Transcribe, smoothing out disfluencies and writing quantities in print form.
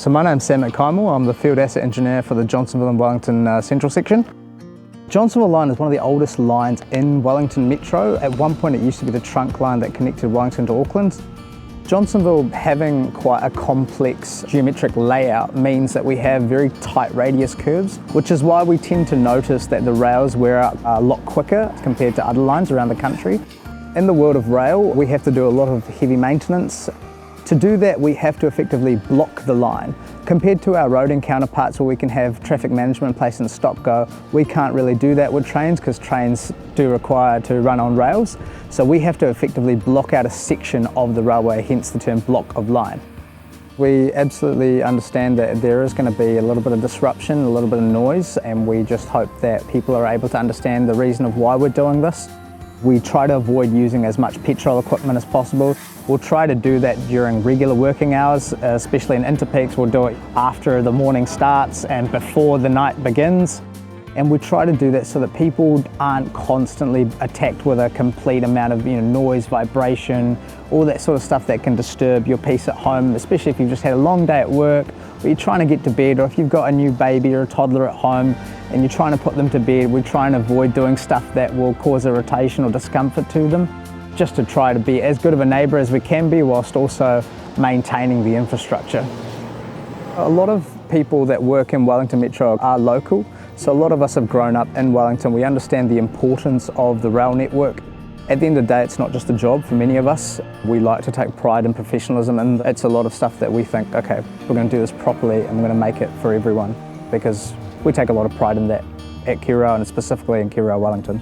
So my name's Sam McKymel. I'm the Field Asset Engineer for the Johnsonville and Wellington Central Section. Johnsonville line is one of the oldest lines in Wellington Metro. At one point it used to be the trunk line that connected Wellington to Auckland. Johnsonville having quite a complex geometric layout means that we have very tight radius curves, which is why we tend to notice that the rails wear out a lot quicker compared to other lines around the country. In the world of rail, we have to do a lot of heavy maintenance. To do that, we have to effectively block the line. Compared to our roading counterparts where we can have traffic management in place and stop-go, we can't really do that with trains because trains do require to run on rails. So we have to effectively block out a section of the railway, hence the term block of line. We absolutely understand that there is going to be a little bit of disruption, a little bit of noise, and we just hope that people are able to understand the reason of why we're doing this. We try to avoid using as much petrol equipment as possible. We'll try to do that during regular working hours, especially in interpeaks. We'll do it after the morning starts and before the night begins. And we try to do that so that people aren't constantly attacked with a complete amount of noise, vibration, all that sort of stuff that can disturb your peace at home, especially if you've just had a long day at work, or you're trying to get to bed, or if you've got a new baby or a toddler at home and you're trying to put them to bed. We try and avoid doing stuff that will cause irritation or discomfort to them, just to try to be as good of a neighbour as we can be whilst also maintaining the infrastructure. A lot of people that work in Wellington Metro are local, so a lot of us have grown up in Wellington. We understand the importance of the rail network. At the end of the day, it's not just a job for many of us. We like to take pride in professionalism, and it's a lot of stuff that we think, okay, we're going to do this properly and we're going to make it for everyone, because we take a lot of pride in that at Kirail and specifically in Kirail Wellington.